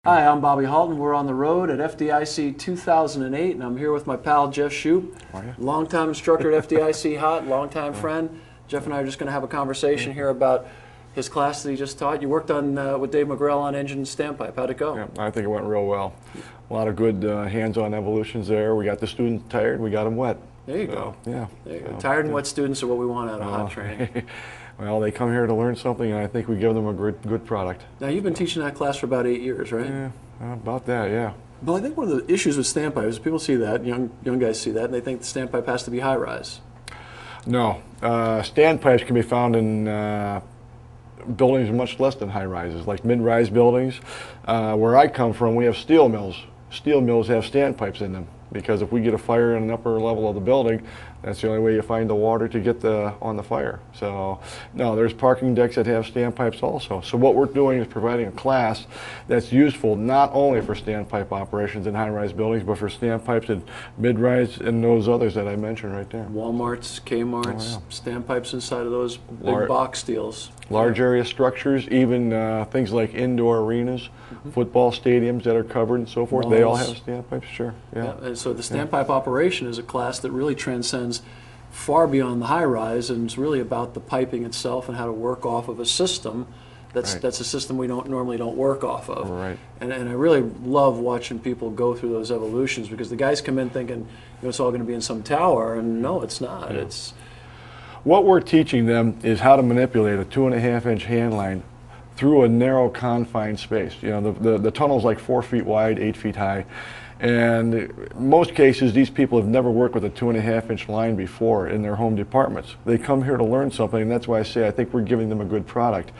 Hi, I'm Bobby Halton. We're on the road at FDIC 2008, and I'm here with my pal Jeff Shupe, longtime instructor at FDIC Hot, longtime friend. Jeff and I are just going to have a conversation here about his class that he just taught. You worked on with Dave McGrell on engine and standpipe. How'd it go? Yeah, I think it went real well. A lot of good hands-on evolutions there. We got the students tired, we got them wet. There you go. Yeah. There you go. Tired and wet students are what we want out of hot training. Well, they come here to learn something, and I think we give them a good product. Now, you've been teaching that class for about 8 years, right? Yeah, about that, yeah. Well, I think one of the issues with standpipe is people see that, young guys see that, and they think the standpipe has to be high-rise. No. Standpipes can be found in buildings much less than high-rises, like mid-rise buildings. Where I come from, we have steel mills. Steel mills have standpipes in them, because if we get a fire in an upper level of the building, that's the only way you find the water to get on the fire. So, no, there's parking decks that have standpipes also. So what we're doing is providing a class that's useful not only for standpipe operations in high-rise buildings, but for standpipes in mid-rise and those others that I mentioned right there. Walmarts, Kmarts, standpipes inside of those big box steels. Large area structures, even things like indoor arenas, football stadiums that are covered and so forth, Malls. They all have standpipes, sure. Yeah. And so the standpipe operation is a class that really transcends far beyond the high-rise, and it's really about the piping itself and how to work off of a system that's a system we normally don't work off of. Right. And I really love watching people go through those evolutions, because the guys come in thinking, it's all going to be in some tower, and no, it's not. Yeah. It's what we're teaching them is how to manipulate a 2.5-inch hand line through a narrow confined space. The tunnel's like 4 feet wide, 8 feet high. And in most cases, these people have never worked with a 2.5-inch line before in their home departments. They come here to learn something, and that's why I say I think we're giving them a good product.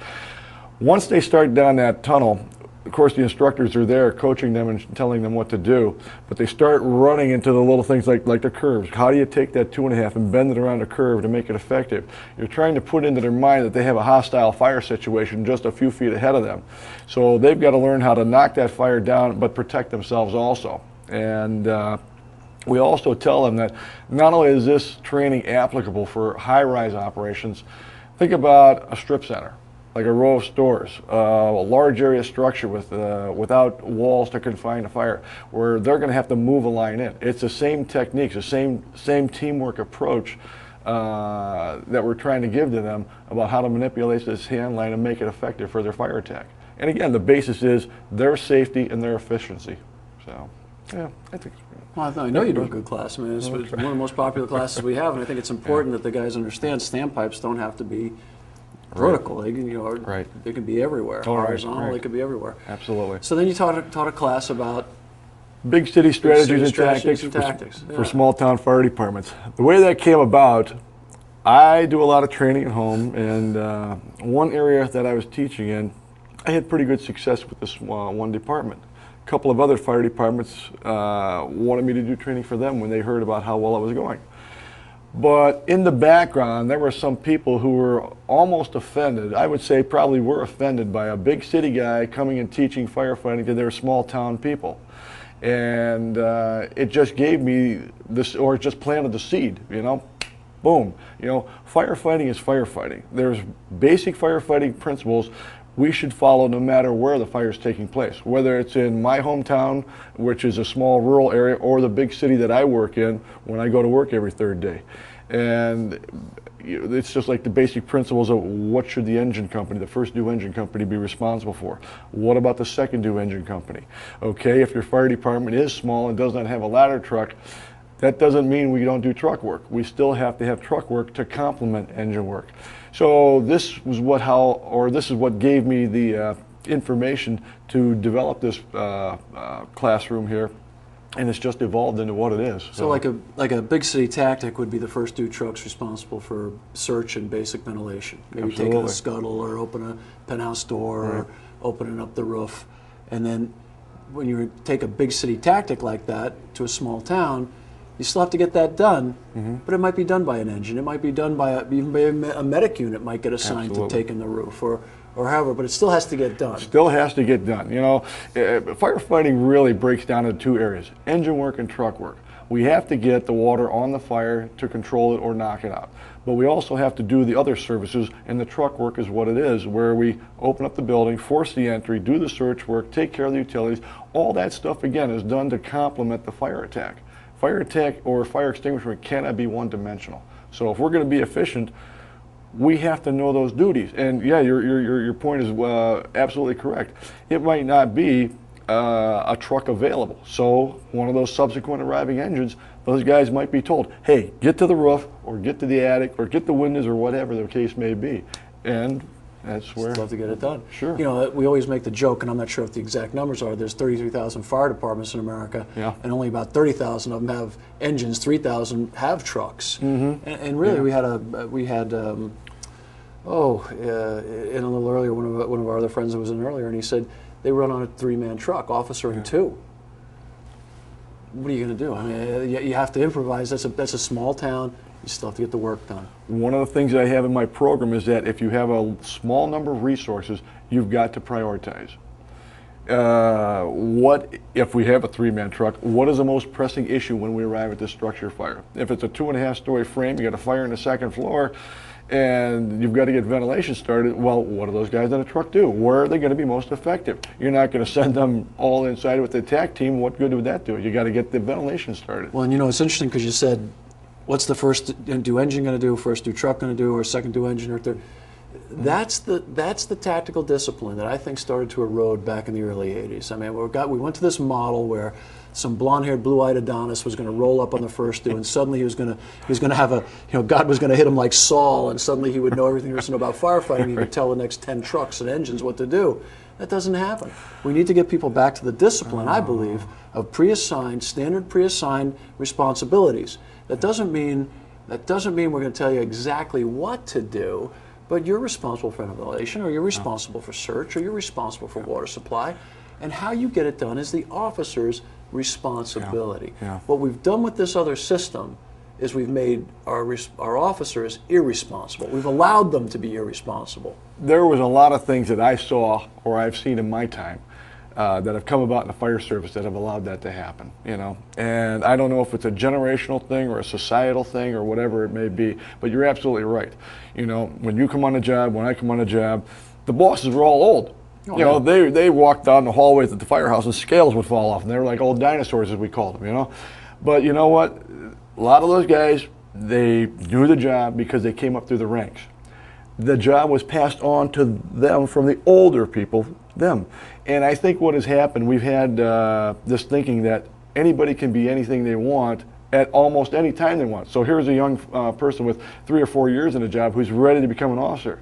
Once they start down that tunnel, of course the instructors are there coaching them and telling them what to do, but they start running into the little things like the curves. How do you take that 2.5 and bend it around a curve to make it effective? You're trying to put into their mind that they have a hostile fire situation just a few feet ahead of them. So they've got to learn how to knock that fire down but protect themselves also. And we also tell them that not only is this training applicable for high-rise operations, think about a strip center, like a row of stores, a large area structure without walls to confine a fire, where they're going to have to move a line in. It's the same techniques, the same teamwork approach that we're trying to give to them about how to manipulate this hand line and make it effective for their fire attack. And again, the basis is their safety and their efficiency. So, yeah, I think. Well, I know you do a good class. I mean, it's one of the most popular classes we have, and I think it's important that the guys understand standpipes don't have to be vertical. They can, they can be everywhere. Horizontal, they could be everywhere. Absolutely. So then you taught a class about big city strategies and tactics for small town fire departments. The way that came about, I do a lot of training at home, and one area that I was teaching in, I had pretty good success with this one department. A couple of other fire departments wanted me to do training for them when they heard about how well I was going. But in the background, there were some people who were almost offended. I would say probably were offended by a big city guy coming and teaching firefighting to their small town people. And it just gave me this, or it just planted the seed, Boom. Firefighting is firefighting. There's basic firefighting principles we should follow no matter where the fire is taking place, whether it's in my hometown, which is a small rural area, or the big city that I work in when I go to work every third day. And it's just like the basic principles of what should the engine company, the first due engine company, be responsible for? What about the second due engine company? Okay, if your fire department is small and does not have a ladder truck, that doesn't mean we don't do truck work. We still have to have truck work to complement engine work. So this was this is what gave me the information to develop this classroom here, and it's just evolved into what it is. So like a big city tactic would be the first due trucks responsible for search and basic ventilation. Maybe taking a scuttle or open a penthouse door or opening up the roof. And then when you take a big city tactic like that to a small town, you still have to get that done, but it might be done by an engine. It might be done by even a medic unit might get assigned to taking the roof, or however, but it still has to get done. Still has to get done. Firefighting really breaks down into two areas, engine work and truck work. We have to get the water on the fire to control it or knock it out. But we also have to do the other services, and the truck work is what it is, where we open up the building, force the entry, do the search work, take care of the utilities. All that stuff, again, is done to complement the fire attack. Fire attack or fire extinguishment cannot be one-dimensional. So if we're going to be efficient, we have to know those duties. And yeah, your point is absolutely correct. It might not be a truck available. So one of those subsequent arriving engines, those guys might be told, hey, get to the roof or get to the attic or get the windows or whatever the case may be. And that's where... I'd love to get it done. Sure. You know, we always make the joke, and I'm not sure if the exact numbers are, there's 33,000 fire departments in America, and only about 30,000 of them have engines, 3,000 have trucks. And really, we had in a little earlier, one of our other friends that was in earlier, and he said they run on a 3-man truck, officer and 2. What are you going to do? I mean, you have to improvise. That's a small town. You still have to get the work done. One of the things I have in my program is that if you have a small number of resources, you've got to prioritize. What if we have a 3-man truck? What is the most pressing issue when we arrive at this structure fire? If it's a 2.5-story frame, you got a fire in the 2nd floor, and you've got to get ventilation started. Well, what do those guys on the truck do? Where are they going to be most effective? You're not going to send them all inside with the attack team. What good would that do? You got to get the ventilation started. Well, and you know, it's interesting because you said, what's the first do engine going to do, first do truck going to do, or second do engine, or third? That's the tactical discipline that I think started to erode back in the early 80s. I mean, we went to this model where some blonde-haired, blue-eyed Adonis was going to roll up on the first do, and suddenly he was going to have a, God was going to hit him like Saul, and suddenly he would know everything there is to know about firefighting. He could tell the next 10 trucks and engines what to do. That doesn't happen. We need to get people back to the discipline, I believe, of standard pre-assigned responsibilities. That doesn't mean we're going to tell you exactly what to do, but you're responsible for ventilation, or you're responsible for search, or you're responsible for water supply, and how you get it done is the officer's responsibility. What we've done with this other system is we've made our officers irresponsible. We've allowed them to be irresponsible. There was a lot of things that I saw or I've seen in my time that have come about in the fire service that have allowed that to happen, you know. And I don't know if it's a generational thing or a societal thing or whatever it may be, but you're absolutely right. You know, when you come on a job, when I come on a job, the bosses were all old. You know, they walked down the hallways at the firehouse and scales would fall off, and they were like old dinosaurs, as we called them, you know. But you know what? A lot of those guys, they knew the job because they came up through the ranks. The job was passed on to them from the older people, them. And I think what has happened, we've had this thinking that anybody can be anything they want at almost any time they want. So here's a young person with 3 or 4 years in a job who's ready to become an officer.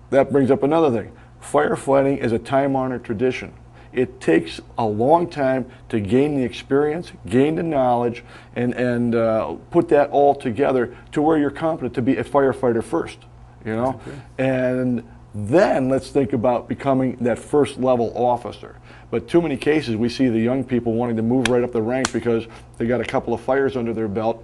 That brings up another thing. Firefighting is a time-honored tradition. It takes a long time to gain the experience, gain the knowledge, and put that all together to where you're competent to be a firefighter first, you know? And then let's think about becoming that first level officer. But too many cases we see the young people wanting to move right up the ranks because they got a couple of fires under their belt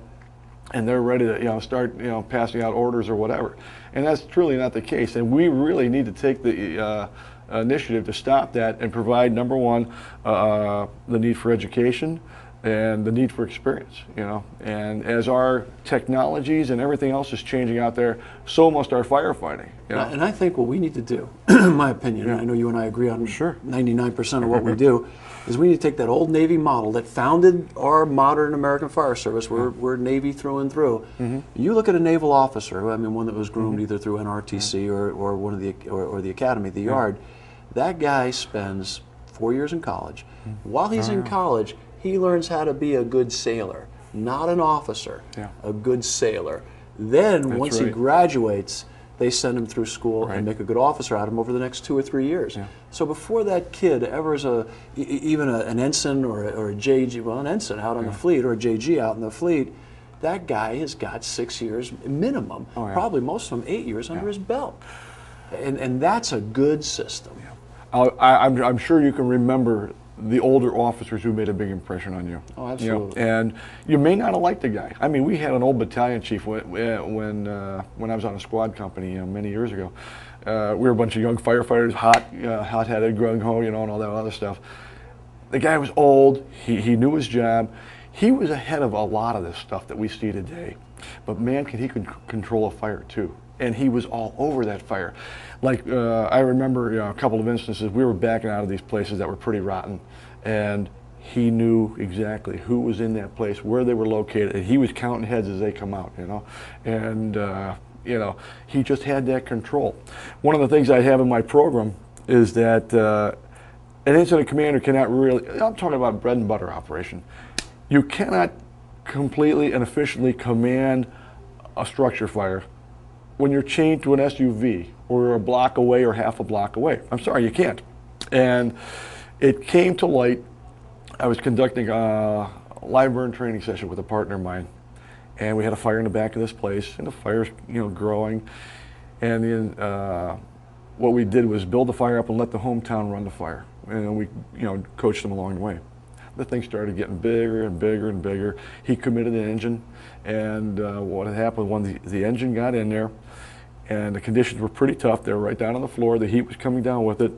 and they're ready to start passing out orders or whatever. And that's truly not the case. And we really need to take the initiative to stop that and provide, number one, the need for education and the need for experience, you know. And as our technologies and everything else is changing out there, so must our firefighting. You know? And I think what we need to do, in my opinion, and I know you and I agree on 99% of what we do, is we need to take that old Navy model that founded our modern American fire service. We're Navy through and through. You look at a naval officer, I mean, one that was groomed either through NRTC or one of the academy, the Yard. That guy spends 4 years in college. While he's in college, he learns how to be a good sailor, not an officer, a good sailor. Then once he graduates, they send him through school and make a good officer out of him over the next 2 or 3 years. So before that kid ever is even an ensign or a JG, well, an ensign out on the fleet or a JG out in the fleet, that guy has got 6 years minimum, probably most of them 8 years under his belt. And that's a good system. I'm sure you can remember the older officers who made a big impression on you. Oh, absolutely. And you may not have liked the guy. I mean, we had an old battalion chief when I was on a squad company many years ago. We were a bunch of young firefighters, hot-headed, gung-ho, and all that other stuff. The guy was old. He knew his job. He was ahead of a lot of this stuff that we see today. But man, he could control a fire too. And he was all over that fire. Like, I remember a couple of instances, we were backing out of these places that were pretty rotten, and he knew exactly who was in that place, where they were located, and he was counting heads as they come out, and he just had that control. One of the things I have in my program is that an incident commander cannot really, I'm talking about bread and butter operation, you cannot completely and efficiently command a structure fire when you're chained to an SUV or a block away or half a block away. I'm sorry, you can't. And it came to light, I was conducting a live burn training session with a partner of mine, and we had a fire in the back of this place, and the fire's growing, and then what we did was build the fire up and let the hometown run the fire, and we coached them along the way. The thing started getting bigger and bigger and bigger. He committed an engine, and what had happened when the engine got in there, and the conditions were pretty tough. They were right down on the floor. The heat was coming down with it.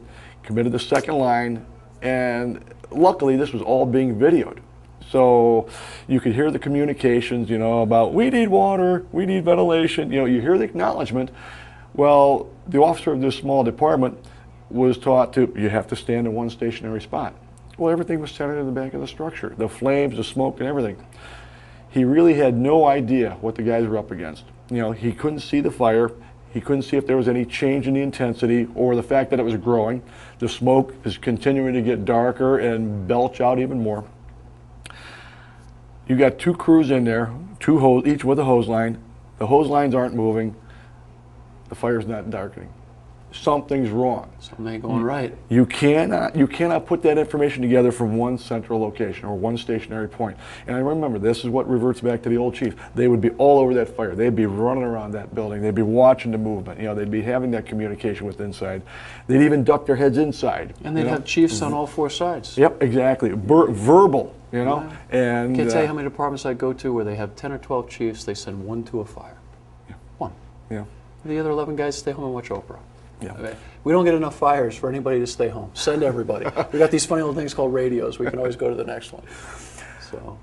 Committed the second line, and luckily this was all being videoed. So you could hear the communications, about we need water, we need ventilation. You hear the acknowledgement. Well, the officer of this small department was taught you have to stand in one stationary spot. Well, everything was centered in the back of the structure. The flames, the smoke, and everything. He really had no idea what the guys were up against. He couldn't see the fire. He couldn't see if there was any change in the intensity or the fact that it was growing. The smoke is continuing to get darker and belch out even more. You got two crews in there, each with a hose line. The hose lines aren't moving. The fire's not darkening. Something's wrong. Something ain't going right. You cannot put that information together from one central location or one stationary point. And I remember, this is what reverts back to the old chief. They would be all over that fire. They'd be running around that building. They'd be watching the movement. They'd be having that communication with inside. They'd even duck their heads inside. And they'd have chiefs on all four sides. Yep, exactly. Verbal, Yeah. And can't tell you how many departments I go to where they have 10 or 12 chiefs. They send one to a fire. Yeah. One. Yeah. The other 11 guys stay home and watch Oprah. Yeah. I mean, we don't get enough fires for anybody to stay home. Send everybody. We got these funny little things called radios. We can always go to the next one. So.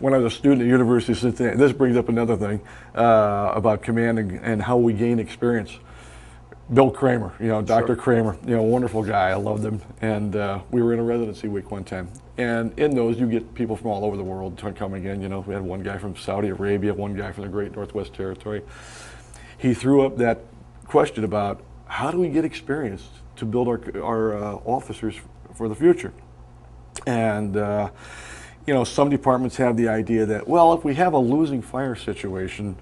When I was a student at the University of Cincinnati, this brings up another thing about commanding and how we gain experience. Bill Kramer, Dr. Sure. Kramer, wonderful guy. I loved him. And we were in a residency week one time. And in those, you get people from all over the world coming in. We had one guy from Saudi Arabia, one guy from the Great Northwest Territory. He threw up that question about how do we get experience to build our officers for the future. And some departments have the idea that, well, if we have a losing fire situation,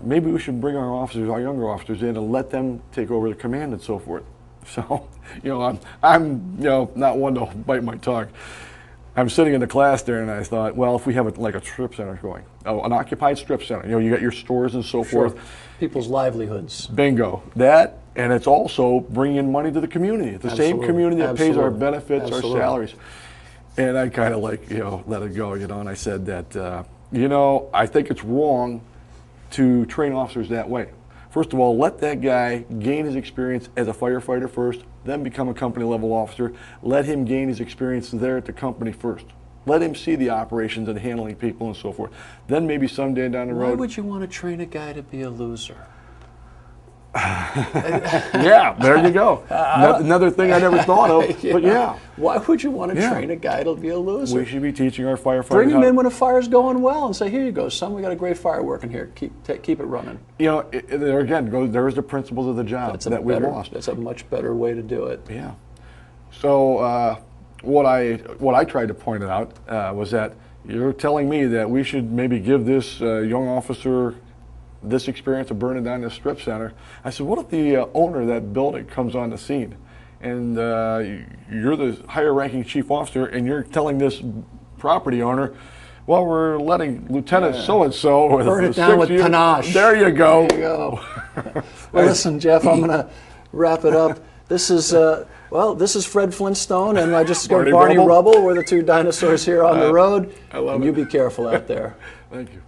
maybe we should bring our younger officers in and let them take over the command and so forth. So, I'm not one to bite my tongue. I'm sitting in the class there, and I thought, well, if we have a strip center going, an occupied strip center, you got your stores and so Sure. forth. People's livelihoods. Bingo. That, and it's also bringing in money to the community. The Absolutely. Same community that pays our benefits, Absolutely. our salaries. And I kind of let it go, and I said that, I think it's wrong to train officers that way. First of all, let that guy gain his experience as a firefighter first, then become a company level officer. Let him gain his experience there at the company first. Let him see the operations and handling people and so forth. Then maybe someday down the road. Why would you want to train a guy to be a loser? Yeah, there you go. Another thing I never thought of, but yeah. Why would you want to train a guy to be a loser? We should be teaching our firefighters. Bring him in when a fire's going well and say, here you go, son, we got a great fire working here. Keep it running. There again, there's the principles of the job that we lost. That's a much better way to do it. Yeah. So what I tried to point out was that you're telling me that we should maybe give this young officer this experience of burning down this strip center. I said, what if the owner of that building comes on the scene and you're the higher ranking chief officer and you're telling this property owner, well, we're letting Lieutenant so-and-so with burn it down with panache. There you go. There you go. Well, listen, Jeff, I'm going to wrap it up. This is Fred Flintstone, and I just got Barney Rubble. We're the two dinosaurs here on the road. I love it. You be careful out there. Thank you.